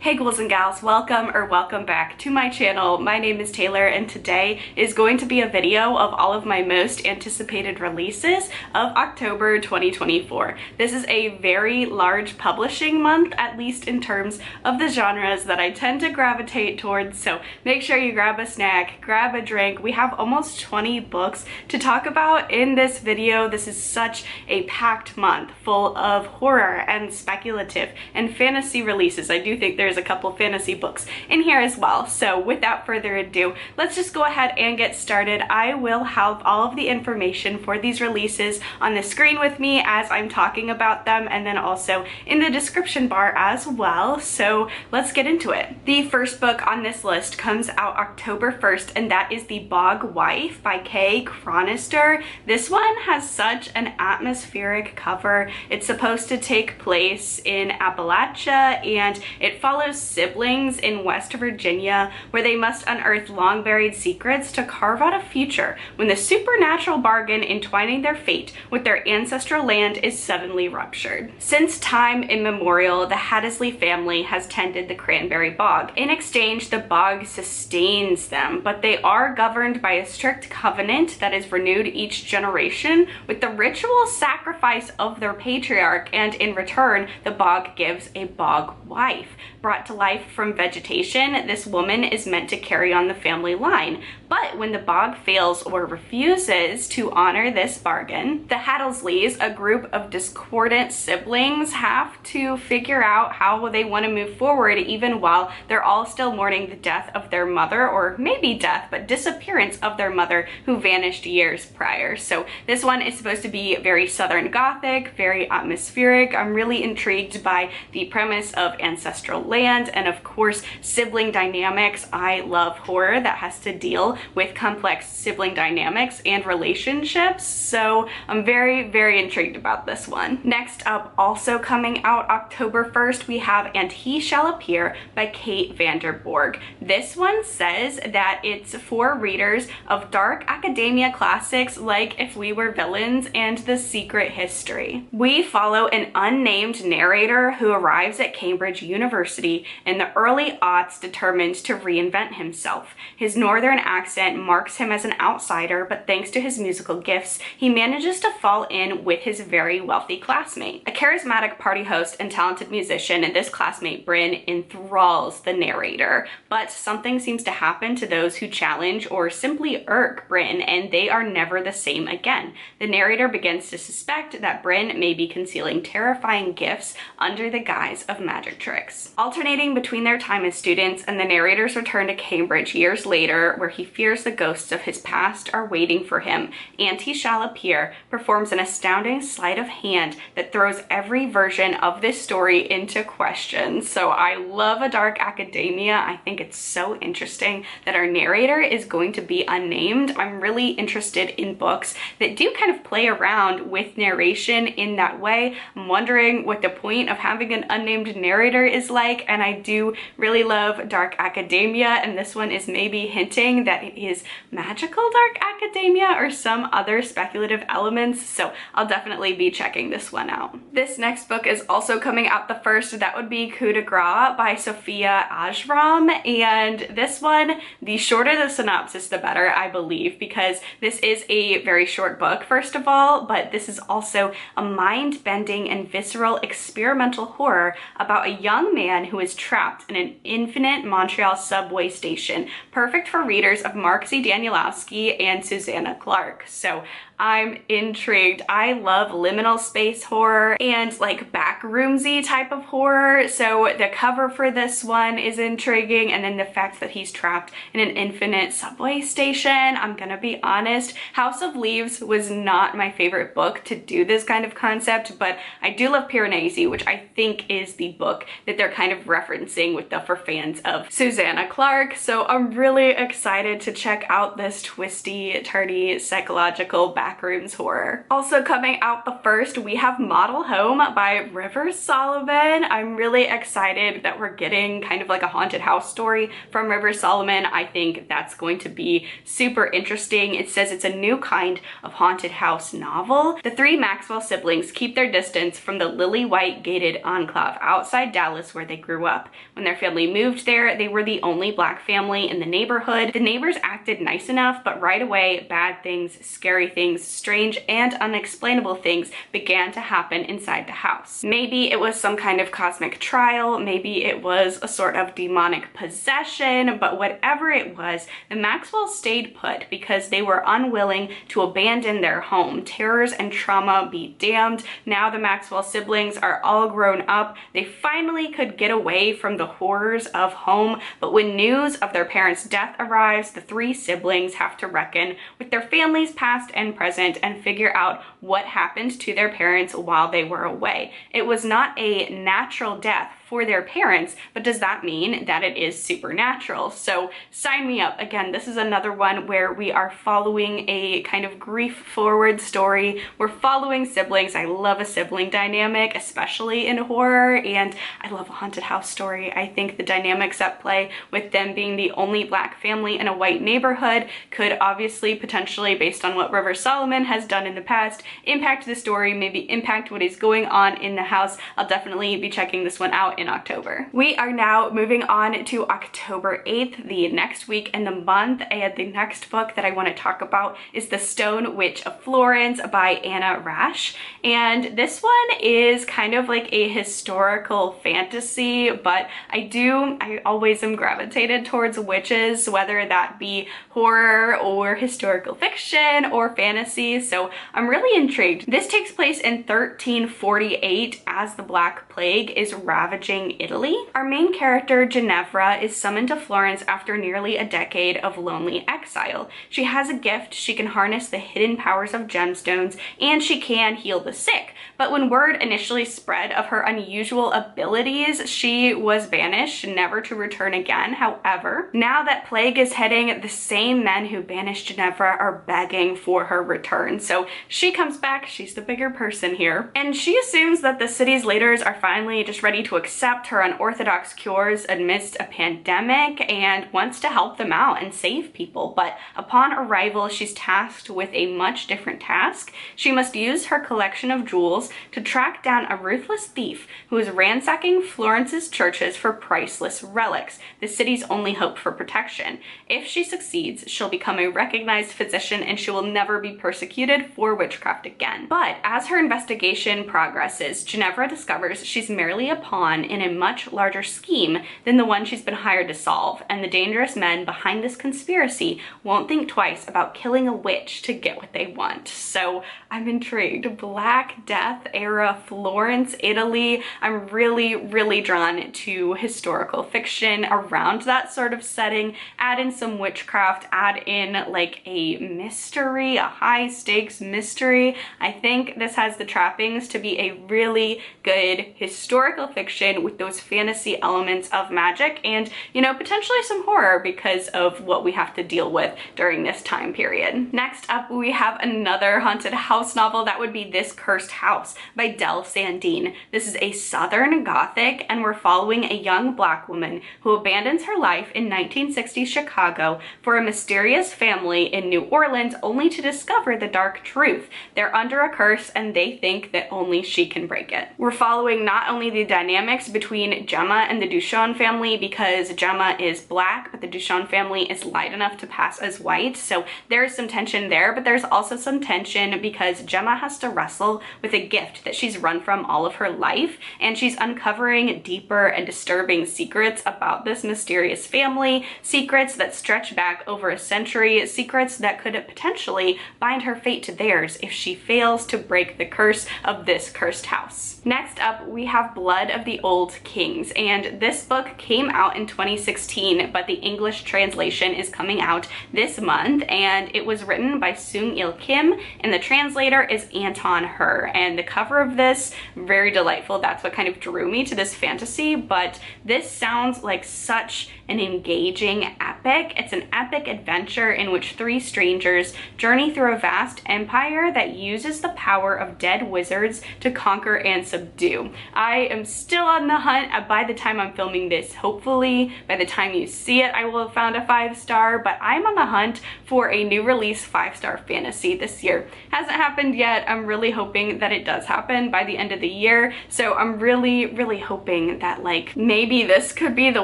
Hey ghouls and gals, welcome back to my channel. My name is Taylor and today is going to be a video of all of my most anticipated releases of October 2024. This is a very large publishing month, at least in terms of the genres that I tend to gravitate towards, so make sure you grab a snack, grab a drink. We have almost 20 books to talk about in this video. This is such a packed month full of horror and speculative and fantasy releases. I do think there's a couple fantasy books in here as well. So without further ado, let's just go ahead and get started. I will have all of the information for these releases on the screen with me as I'm talking about them, and then also in the description bar as well. So let's get into it. The first book on this list comes out October 1st, and that is The Borgh Wife by Chronister. This one has such an atmospheric cover. It's supposed to take place in Appalachia, and it follows siblings in West Virginia where they must unearth long buried secrets to carve out a future when the supernatural bargain entwining their fate with their ancestral land is suddenly ruptured. Since time immemorial, the Hattersley family has tended the cranberry bog. In exchange, the bog sustains them, but they are governed by a strict covenant that is renewed each generation with the ritual sacrifice of their patriarch, and in return, the bog gives a bog wife. Brought to life from vegetation, this woman is meant to carry on the family line. But when the bog fails or refuses to honor this bargain, the Hattersleys, a group of discordant siblings, have to figure out how they want to move forward even while they're all still mourning the death of their mother, or maybe death, but disappearance of their mother who vanished years prior. So this one is supposed to be very Southern Gothic, very atmospheric. I'm really intrigued by the premise of ancestral land and of course sibling dynamics. I love horror that has to deal with complex sibling dynamics and relationships, so I'm very intrigued about this one. Next up, also coming out October 1st, we have And He Shall Appear by Kate Vanderborg. This one says that it's for readers of dark academia classics like If We Were Villains and The Secret History. We follow an unnamed narrator who arrives at Cambridge University in the early aughts determined to reinvent himself. His northern accent marks him as an outsider, but thanks to his musical gifts, he manages to fall in with his very wealthy classmate. A charismatic party host and talented musician, and this classmate Bryn enthralls the narrator, but something seems to happen to those who challenge or simply irk Bryn, and they are never the same again. The narrator begins to suspect that Bryn may be concealing terrifying gifts under the guise of magic tricks. Alternating between their time as students and the narrator's return to Cambridge years later, where he fears the ghosts of his past are waiting for him, And He Shall Appear performs an astounding sleight of hand that throws every version of this story into question. So I love a dark academia. I think it's so interesting that our narrator is going to be unnamed. I'm really interested in books that do kind of play around with narration in that way. I'm wondering what the point of having an unnamed narrator is like, and I do really love dark academia, and this one is maybe hinting that it is magical dark academia or some other speculative elements, so I'll definitely be checking this one out. This next book is also coming out the first. That would be Coup de Grace by Sofia Ajram, and this one, the shorter the synopsis the better, I believe, because this is a very short book first of all, but this is also a mind-bending and visceral experimental horror about a young man who is trapped in an infinite Montreal subway station, perfect for readers of Mark C. Danielowski and Susanna Clark. So I'm intrigued. I love liminal space horror and like backroomsy type of horror, so the cover for this one is intriguing, and then the fact that he's trapped in an infinite subway station. I'm gonna be honest, House of Leaves was not my favorite book to do this kind of concept, but I do love Piranesi, which I think is the book that they're kind of referencing with the for fans of Susanna Clark. So I'm really excited to check out this twisty, turny, psychological back backrooms horror. Also coming out the first, we have Model Home by River Solomon. I'm really excited that we're getting kind of like a haunted house story from River Solomon. I think that's going to be super interesting. It says it's a new kind of haunted house novel. The three Maxwell siblings keep their distance from the lily-white gated enclave outside Dallas where they grew up. When their family moved there, they were the only Black family in the neighborhood. The neighbors acted nice enough, but right away, bad things, scary things, strange and unexplainable things began to happen inside the house. Maybe it was some kind of cosmic trial, maybe it was a sort of demonic possession, but whatever it was, the Maxwells stayed put because they were unwilling to abandon their home. Terrors and trauma be damned. Now the Maxwell siblings are all grown up. They finally could get away from the horrors of home, but when news of their parents' death arrives, the three siblings have to reckon with their families past and present and figure out what happened to their parents while they were away. It was not a natural death for their parents, but does that mean that it is supernatural? So sign me up. Again, this is another one where we are following a kind of grief forward story. We're following siblings. I love a sibling dynamic, especially in horror, and I love a haunted house story. I think the dynamics at play with them being the only Black family in a white neighborhood could obviously potentially, based on what River Solomon has done in the past, impact the story, maybe impact what is going on in the house. I'll definitely be checking this one out in October. We are now moving on to October 8th, the next week in the month, and the next book that I want to talk about is The Stone Witch of Florence by Anna Rasche. And this one is kind of like a historical fantasy, but I always am gravitated towards witches, whether that be horror or historical fiction or fantasy, so I'm really intrigued. This takes place in 1348 as the Black Plague is ravaging Italy. Our main character, Ginevra, is summoned to Florence after nearly a decade of lonely exile. She has a gift. She can harness the hidden powers of gemstones, and she can heal the sick. But when word initially spread of her unusual abilities, she was banished, never to return again. However, now that plague is hitting, the same men who banished Ginevra are begging for her return. So she comes back, she's the bigger person here, and she assumes that the city's leaders are finally just ready to accept her unorthodox cures amidst a pandemic and wants to help them out and save people. But upon arrival, she's tasked with a much different task. She must use her collection of jewels to track down a ruthless thief who is ransacking Florence's churches for priceless relics, the city's only hope for protection. If she succeeds, she'll become a recognized physician and she will never be persecuted for witchcraft again. But as her investigation progresses, Ginevra discovers she's merely a pawn in a much larger scheme than the one she's been hired to solve, and the dangerous men behind this conspiracy won't think twice about killing a witch to get what they want. So I'm intrigued. Black Death era Florence, Italy. I'm really drawn to historical fiction around that sort of setting. Add in some witchcraft, add in like a mystery, a high stakes mystery. I think this has the trappings to be a really good historical fiction with those fantasy elements of magic and, you know, potentially some horror because of what we have to deal with during this time period. Next up, we have another haunted house novel. That would be This Cursed House by Sandeen. This is a Southern Gothic, and we're following a young Black woman who abandons her life in 1960s Chicago for a mysterious family in New Orleans, only to discover the dark truth. They're under a curse and they think that only she can break it. We're following not only the dynamics between Gemma and the Duchon family, because Gemma is Black, but the Duchon family is light enough to pass as white, so there's some tension there, but there's also some tension because Gemma has to wrestle with a gift that she's run from all of her life, and she's uncovering deeper and disturbing secrets about this mysterious family, secrets that stretch back over a century, secrets that could potentially bind her fate to theirs if she fails to break the curse of this cursed house. Next up, we have Blood of the Old Kings, and this book came out in 2016, but the English translation is coming out this month, and it was written by Sung Il Kim, and the translator is Anton Her. And and the cover of this, very delightful. That's what kind of drew me to this fantasy, but this sounds like such an engaging epic. It's an epic adventure in which three strangers journey through a vast empire that uses the power of dead wizards to conquer and subdue. I am still on the hunt. By the time I'm filming this, hopefully by the time you see it, I will have found a 5-star, but I'm on the hunt for a new release 5-star fantasy this year. Hasn't happened yet. I'm really hoping that it does happen by the end of the year. So I'm really hoping that like maybe this could be the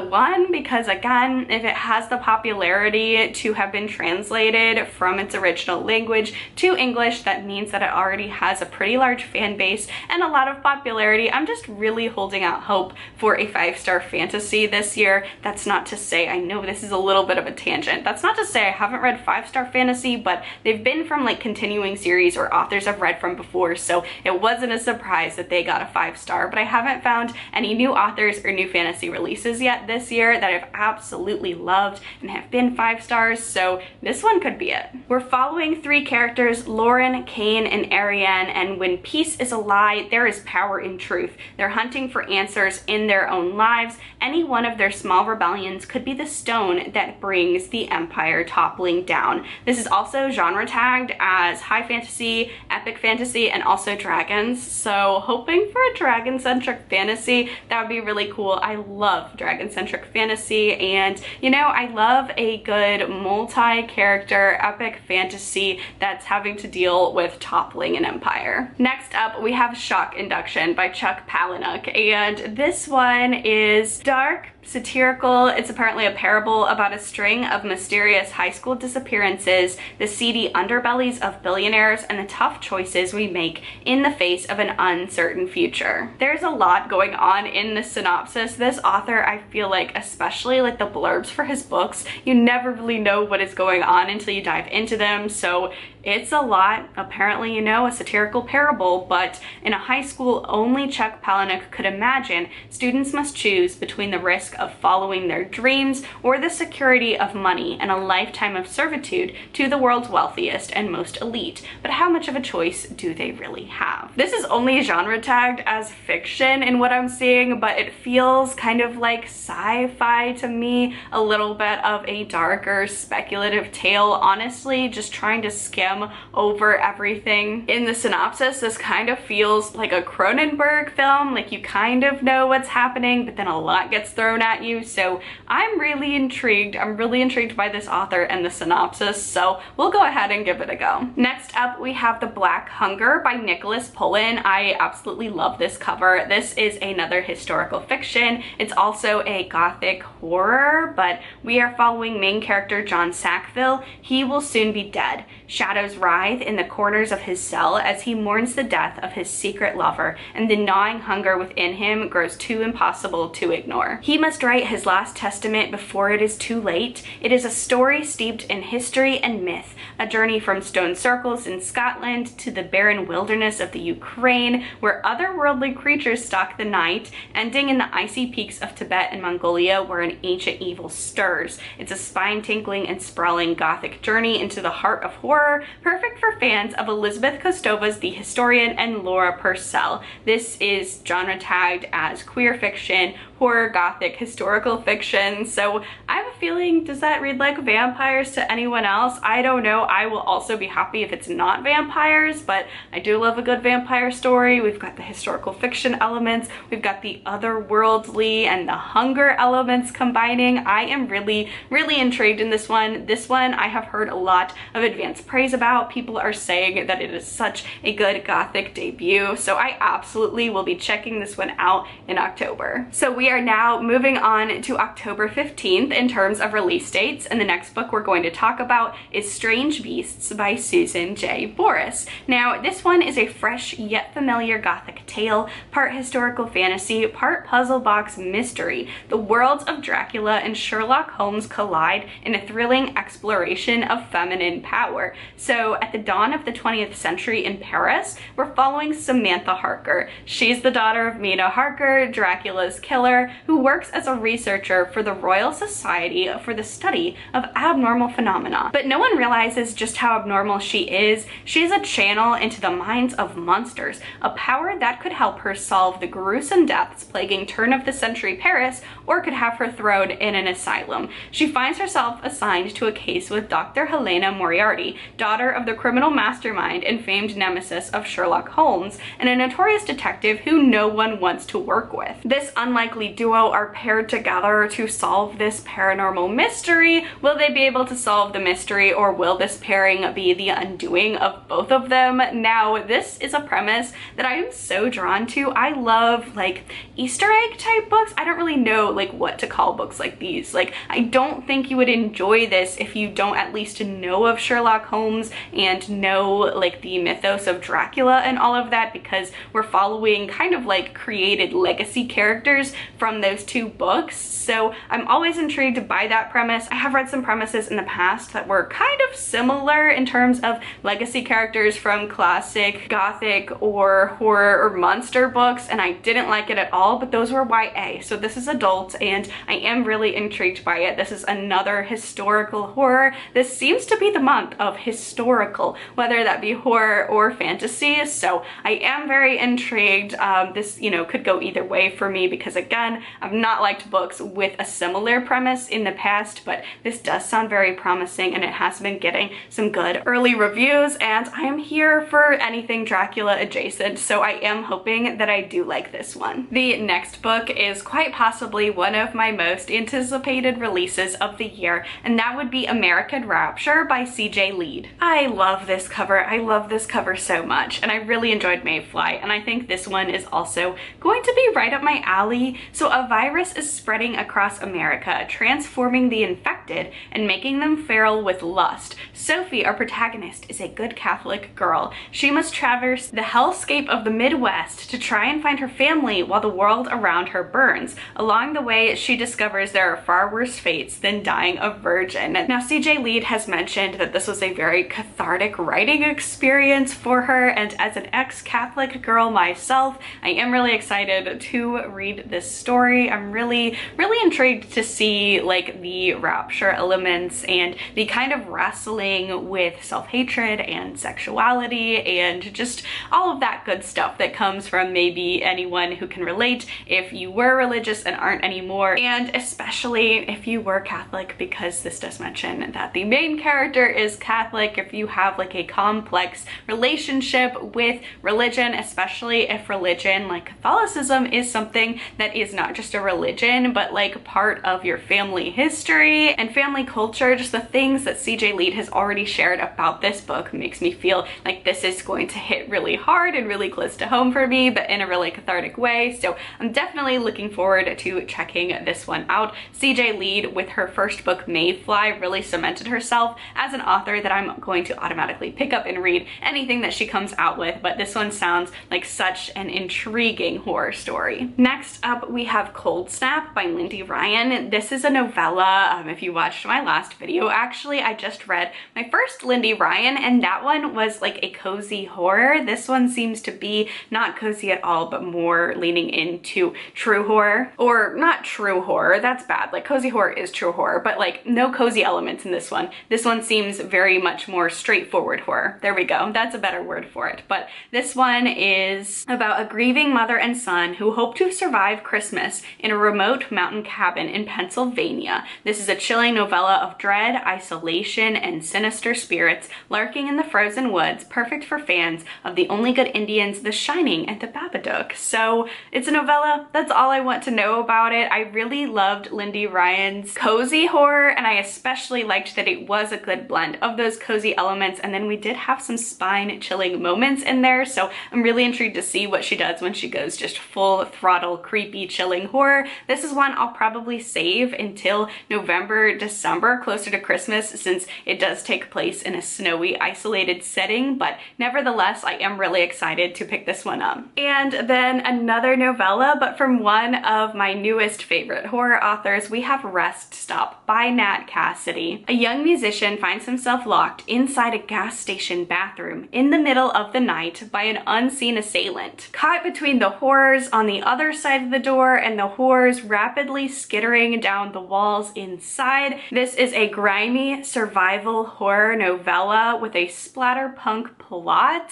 one, because again, if it has the popularity to have been translated from its original language to English, that means that it already has a pretty large fan base and a lot of popularity. I'm just really holding out hope for a 5-star fantasy this year. That's not to say, I know this is a little bit of a tangent, that's not to say I haven't read 5-star fantasy, but they've been from like continuing series or authors I've read from before, so it wasn't a surprise that they got a 5-star, but I haven't found any new authors or new fantasy releases yet this year that I've absolutely loved and have been 5 stars, so this one could be it. We're following 3 characters, Lauren, Kane, and Ariane, and when peace is a lie, there is power in truth. They're hunting for answers in their own lives. Any one of their small rebellions could be the stone that brings the empire toppling down. This is also genre tagged as high fantasy, epic fantasy, and also dragons, so hoping for a dragon-centric fantasy. That would be really cool. I love dragon-centric fantasy, and you know, I love a good multi-character epic fantasy that's having to deal with toppling an empire. Next up, we have Shock Induction by Chuck Palahniuk, and this one is dark, satirical. It's apparently a parable about a string of mysterious high school disappearances, the seedy underbellies of billionaires, and the tough choices we make in the face of an uncertain future. There's a lot going on in the synopsis. This author, I feel like, especially like the blurbs for his books, you never really know what is going on until you dive into them, so it's a lot. Apparently, you know, a satirical parable, but in a high school only Chuck Palahniuk could imagine, students must choose between the risk of following their dreams or the security of money and a lifetime of servitude to the world's wealthiest and most elite. But how much of a choice do they really have? This is only genre tagged as fiction in what I'm seeing, but it feels kind of like sci-fi to me, a little bit of a darker speculative tale, honestly, just trying to skim over everything. In the synopsis, this kind of feels like a Cronenberg film, like you kind of know what's happening, but then a lot gets thrown at you, so I'm really intrigued. I'm really intrigued by this author and the synopsis, so we'll go ahead and give it a go. Next up, we have The Black Hunger by Nicholas Pullen. I absolutely love this cover. This is another historical fiction. It's also a gothic horror, but we are following main character John Sackville. He will soon be dead. Shadows writhe in the corners of his cell as he mourns the death of his secret lover, and the gnawing hunger within him grows too impossible to ignore. He must write his last testament before it is too late. It is a story steeped in history and myth, a journey from stone circles in Scotland to the barren wilderness of the Ukraine, where otherworldly creatures stalk the night, ending in the icy peaks of Tibet and Mongolia, where an ancient evil stirs. It's a spine-tingling and sprawling gothic journey into the heart of horror, perfect for fans of Elizabeth Kostova's The Historian and Laura Purcell. This is genre tagged as queer fiction, horror, gothic, historical fiction, so I have a feeling, does that read like vampires to anyone else? I don't know. I will also be happy if it's not vampires, but I do love a good vampire story. We've got the historical fiction elements, we've got the otherworldly and the hunger elements combining. I am really intrigued in this one. This one I have heard a lot of advanced praise about. People are saying that it is such a good gothic debut, so I absolutely will be checking this one out in October. So we are now moving on to October 15th in terms of release dates, and the next book we're going to talk about is Strange Beasts by Susan J. Boris. Now, this one is a fresh yet familiar gothic tale, part historical fantasy, part puzzle box mystery. The worlds of Dracula and Sherlock Holmes collide in a thrilling exploration of feminine power. So at the dawn of the 20th century in Paris, we're following Samantha Harker. She's the daughter of Mina Harker, Dracula's killer, counselor who works as a researcher for the Royal Society for the Study of Abnormal Phenomena. But no one realizes just how abnormal she is. She's a channel into the minds of monsters, a power that could help her solve the gruesome deaths plaguing turn-of-the-century Paris, or could have her thrown in an asylum. She finds herself assigned to a case with Dr. Helena Moriarty, daughter of the criminal mastermind and famed nemesis of Sherlock Holmes, and a notorious detective who no one wants to work with. This unlikely duo are paired together to solve this paranormal mystery. Will they be able to solve the mystery, or will this pairing be the undoing of both of them? Now, this is a premise that I am so drawn to. I love like Easter egg type books. I don't really know like what to call books like these. Like, I don't think you would enjoy this if you don't at least know of Sherlock Holmes and know like the mythos of Dracula and all of that, because we're following kind of like created legacy characters from those two books. So I'm always intrigued by that premise. I have read some premises in the past that were kind of similar in terms of legacy characters from classic gothic or horror or monster books, and I didn't like it at all, but those were YA. So this is adult, and I am really intrigued by it. This is another historical horror. This seems to be the month of historical, whether that be horror or fantasy. So I am very intrigued. This, you know, could go either way for me, because again, I've not liked books with a similar premise in the past, but this does sound very promising, and it has been getting some good early reviews, and I am here for anything Dracula adjacent, so I am hoping that I do like this one. The next book is quite possibly one of my most anticipated releases of the year, and that would be American Rapture by CJ Leede. I love this cover. I love this cover so much, and I really enjoyed Mayfly, and I think this one is also going to be right up my alley. So a virus is spreading across America, transforming the infected and making them feral with lust. Sophie, our protagonist, is a good Catholic girl. She must traverse the hellscape of the Midwest to try and find her family while the world around her burns. Along the way, she discovers there are far worse fates than dying a virgin. Now, CJ Leede has mentioned that this was a very cathartic writing experience for her, and as an ex-Catholic girl myself, I am really excited to read this story. I'm really intrigued to see like the rapture elements and the kind of wrestling with self-hatred and sexuality and just all of that good stuff that comes from maybe anyone who can relate if you were religious and aren't anymore, and especially if you were Catholic, because this does mention that the main character is Catholic. If you have like a complex relationship with religion, especially if religion like Catholicism is something that is not just a religion but like part of your family history and family culture, just the things that CJ Leede has already shared about this book makes me feel like this is going to hit really hard and really close to home for me, but in a really cathartic way. So I'm definitely looking forward to checking this one out. CJ Leede, with her first book Mayfly, really cemented herself as an author that I'm going to automatically pick up and read anything that she comes out with, but this one sounds like such an intriguing horror story. Next up, we have Cold Snap by Lindy Ryan. This is a novella. If you watched my last video, actually, I just read my first Lindy Ryan, and that one was like a cozy horror. This one seems to be not cozy at all, but more leaning into true horror. Or not true horror, that's bad. Like, cozy horror is true horror, but like no cozy elements in this one. This one seems very much more straightforward horror. There we go. That's a better word for it. But this one is about a grieving mother and son who hope to survive Christmas in a remote mountain cabin in Pennsylvania. This is a chilling novella of dread, isolation, and sinister spirits lurking in the frozen woods, perfect for fans of The Only Good Indians, The Shining, and The Babadook. So it's a novella. That's all I want to know about it. I really loved Lindy Ryan's cozy horror, and I especially liked that it was a good blend of those cozy elements, and then we did have some spine-chilling moments in there, so I'm really intrigued to see what she does when she goes just full throttle, creepy, chilling horror. This is one I'll probably save until November November, December, closer to Christmas, since it does take place in a snowy, isolated setting, but nevertheless, I am really excited to pick this one up. And then another novella, but from one of my newest favorite horror authors, we have Rest Stop by Nat Cassidy. A young musician finds himself locked inside a gas station bathroom in the middle of the night by an unseen assailant. Caught between the horrors on the other side of the door and the horrors rapidly skittering down the walls inside, this is a grimy survival horror novella with a splatterpunk plot.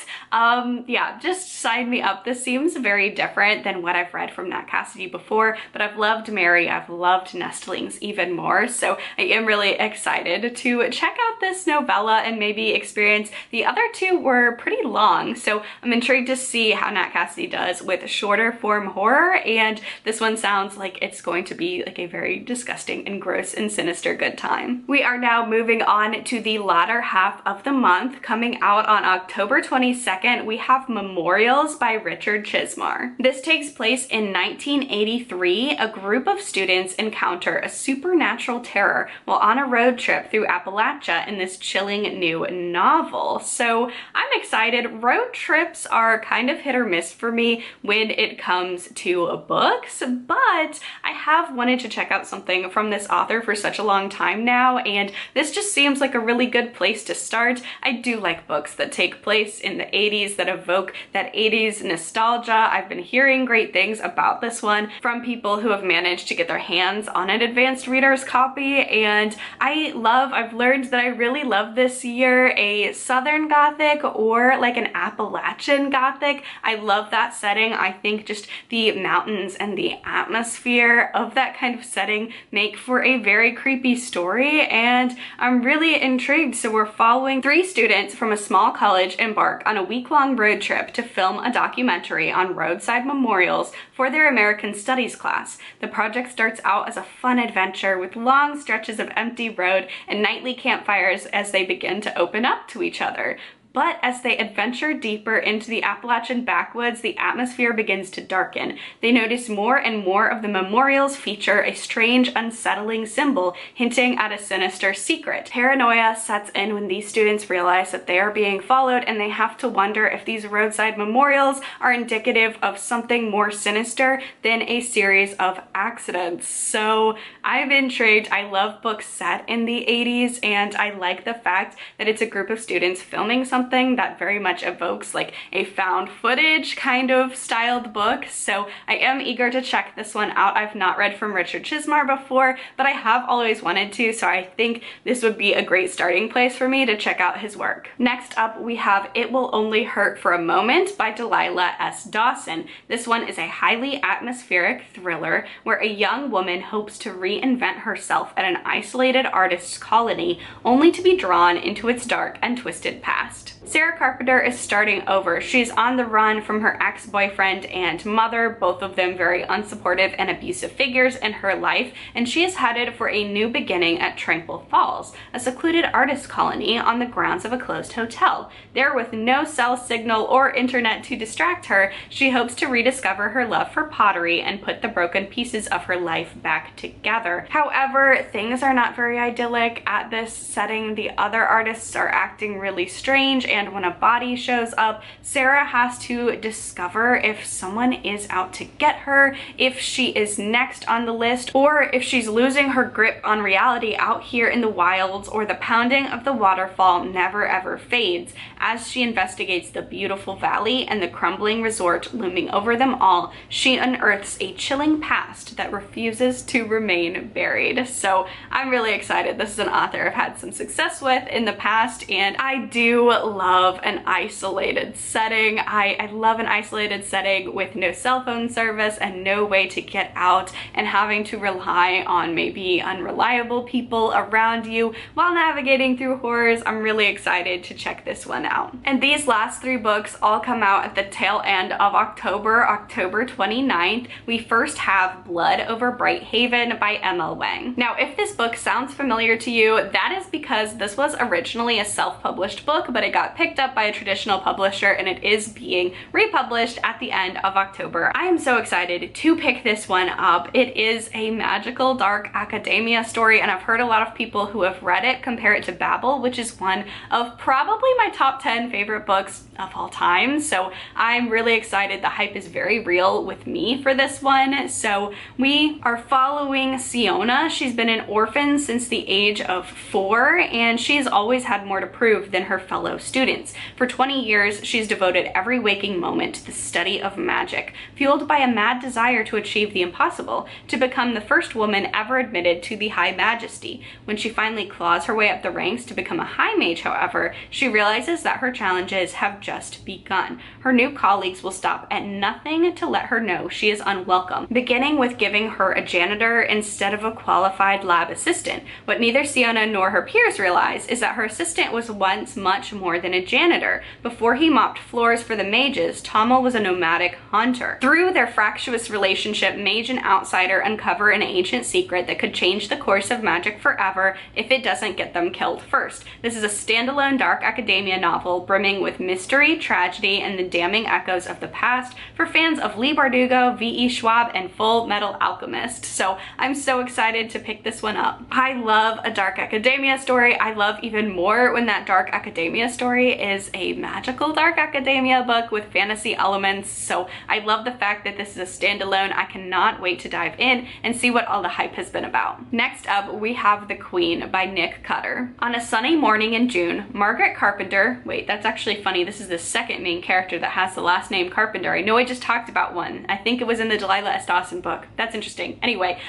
Yeah, just sign me up. This seems very different than what I've read from Nat Cassidy before, but I've loved Mary, I've loved Nestlings even more, so I am really excited to check out this novella and maybe experience. The other two were pretty long, so I'm intrigued to see how Nat Cassidy does with shorter form horror, and this one sounds like it's going to be like a very disgusting and gross and sinister good time. We are now moving on to the latter half of the month. Coming out on October 22nd, we have Memorials by Richard Chizmar. This takes place in 1983. A group of students encounter a supernatural terror while on a road trip through Appalachia in this chilling new novel. So I'm excited. Road trips are kind of hit or miss for me when it comes to books, but I have wanted to check out something from this author for such a long time now, and this just seems like a really good place to start. I do like books that take place in the 80s that evoke that 80s nostalgia. I've been hearing great things about this one from people who have managed to get their hands on an advanced reader's copy, and I've learned that I really love this year a Southern Gothic or like an Appalachian Gothic. I love that setting. I think just the mountains and the atmosphere of that kind of setting make for a very creepy story, and I'm really intrigued. So we're following 3 students from a small college embark on a week-long road trip to film a documentary on roadside memorials for their American Studies class. The project starts out as a fun adventure with long stretches of empty road and nightly campfires as they begin to open up to each other. But as they adventure deeper into the Appalachian backwoods, the atmosphere begins to darken. They notice more and more of the memorials feature a strange, unsettling symbol hinting at a sinister secret. Paranoia sets in when these students realize that they are being followed, and they have to wonder if these roadside memorials are indicative of something more sinister than a series of accidents. So I'm intrigued. I love books set in the 80s, and I like the fact that it's a group of students filming something that very much evokes like a found footage kind of styled book. So I am eager to check this one out. I've not read from Richard Chizmar before, but I have always wanted to, so I think this would be a great starting place for me to check out his work. Next up, we have It Will Only Hurt for a Moment by Delilah S. Dawson. This one is a highly atmospheric thriller where a young woman hopes to reinvent herself at an isolated artist's colony, only to be drawn into its dark and twisted past. Sarah Carpenter is starting over. She's on the run from her ex-boyfriend and mother, both of them very unsupportive and abusive figures in her life, and she is headed for a new beginning at Tranquil Falls, a secluded artist colony on the grounds of a closed hotel. There, with no cell signal or internet to distract her, she hopes to rediscover her love for pottery and put the broken pieces of her life back together. However, things are not very idyllic at this setting. The other artists are acting really strange, and when a body shows up, Sarah has to discover if someone is out to get her, if she is next on the list, or if she's losing her grip on reality out here in the wilds, or the pounding of the waterfall never ever fades. As she investigates the beautiful valley and the crumbling resort looming over them all, she unearths a chilling past that refuses to remain buried. So I'm really excited. This is an author I've had some success with in the past, and I do love an isolated setting. I love an isolated setting with no cell phone service and no way to get out, and having to rely on maybe unreliable people around you while navigating through horrors. I'm really excited to check this one out. And these last 3 books all come out at the tail end of October, October 29th. We first have Blood Over Bright Haven by M.L. Wang. Now, if this book sounds familiar to you, that is because this was originally a self-published book, but it got got picked up by a traditional publisher and it is being republished at the end of October. I am so excited to pick this one up. It is a magical dark academia story, and I've heard a lot of people who have read it compare it to Babel, which is one of probably my top 10 favorite books of all time. So I'm really excited. The hype is very real with me for this one. So we are following Siona. She's been an orphan since the age of 4, and she's always had more to prove than her fellow students. For 20 years, she's devoted every waking moment to the study of magic, fueled by a mad desire to achieve the impossible, to become the first woman ever admitted to the High Majesty. When she finally claws her way up the ranks to become a High Mage, however, she realizes that her challenges have just begun. Her new colleagues will stop at nothing to let her know she is unwelcome, beginning with giving her a janitor instead of a qualified lab assistant. What neither Siona nor her peers realize is that her assistant was once much more than a janitor. Before he mopped floors for the mages, Tommel was a nomadic hunter. Through their fractious relationship, mage and outsider uncover an ancient secret that could change the course of magic forever if it doesn't get them killed first. This is a standalone dark academia novel brimming with mystery, tragedy, and the damning echoes of the past for fans of Leigh Bardugo, V.E. Schwab, and Full Metal Alchemist. So I'm so excited to pick this one up. I love a dark academia story. I love even more when that dark academia story is a magical dark academia book with fantasy elements. So I love the fact that this is a standalone. I cannot wait to dive in and see what all the hype has been about. Next up, we have The Queen by Nick Cutter. On a sunny morning in June, Margaret Carpenter, wait, that's actually funny. This is the second main character that has the last name Carpenter. I know I just talked about one. I think it was in the Delilah S. Dawson book. That's interesting. Anyway,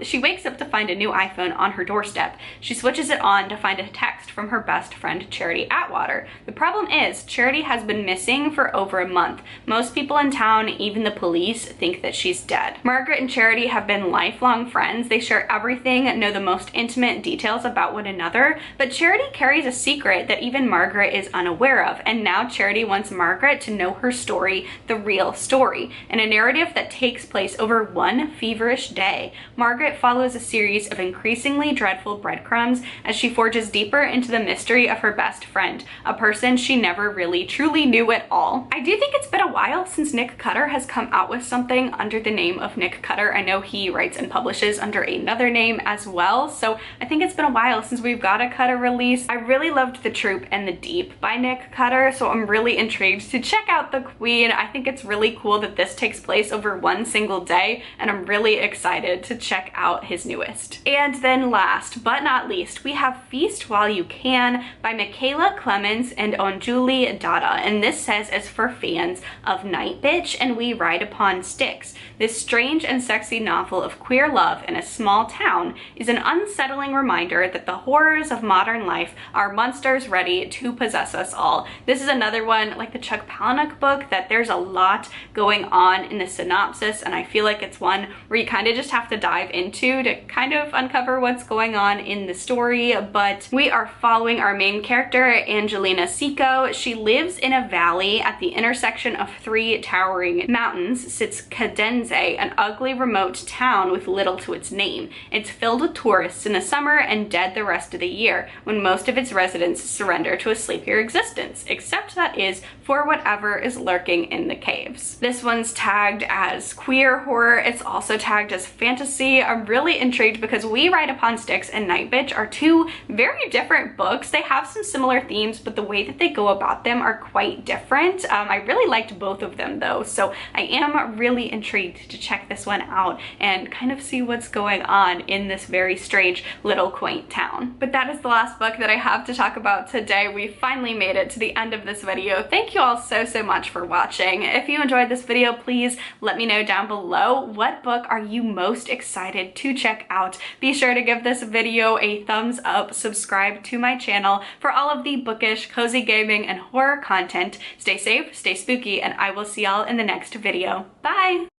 she wakes up to find a new iPhone on her doorstep. She switches it on to find a text from her best friend Charity Atwater. The problem is, Charity has been missing for over a month. Most people in town, even the police, think that she's dead. Margaret and Charity have been lifelong friends. They share everything, know the most intimate details about one another, but Charity carries a secret that even Margaret is unaware of, and now Charity wants Margaret to know her story, the real story, in a narrative that takes place over one feverish day. Margaret follows a series of increasingly dreadful breadcrumbs as she forges deeper into the mystery of her best friend, a person she never really truly knew at all. I do think it's been a while since Nick Cutter has come out with something under the name of Nick Cutter. I know he writes and publishes under another name as well, so I think it's been a while since we've got a Cutter release. I really loved The Troop and The Deep by Nick Cutter, so I'm really intrigued to check out The Queen. I think it's really cool that this takes place over one single day, and I'm really excited to check out his newest. And then last but not least, we have Feast While You Can by Mikaella, Clements, and Onjuli Datta, and this says it's for fans of Night Bitch and We Ride Upon Sticks. This strange and sexy novel of queer love in a small town is an unsettling reminder that the horrors of modern life are monsters ready to possess us all. This is another one, like the Chuck Palahniuk book, that there's a lot going on in the synopsis, and I feel like it's one where you kind of just have to dive into to kind of uncover what's going on in the story. But we are following our main character, Angelina Seco. She lives in a valley at the intersection of 3 towering mountains sits Cadenze, an ugly remote town with little to its name. It's filled with tourists in the summer and dead the rest of the year, when most of its residents surrender to a sleepier existence, except that is for whatever is lurking in the caves. This one's tagged as queer horror. It's also tagged as fantasy. I'm really intrigued because We Ride Upon Sticks and Night Bitch are 2 very different books. They have some similar themes, but the way that they go about them are quite different. I really liked both of them though, so I am really intrigued to check this one out and kind of see what's going on in this very strange little quaint town. But that is the last book that I have to talk about today. We finally made it to the end of this video. Thank you all so much for watching. If you enjoyed this video, please let me know down below, what book are you most excited to check out? Be sure to give this video a thumbs up, subscribe to my channel for all of the bookish, cozy gaming, and horror content. Stay safe, stay spooky, and I will see y'all in the next video. Bye!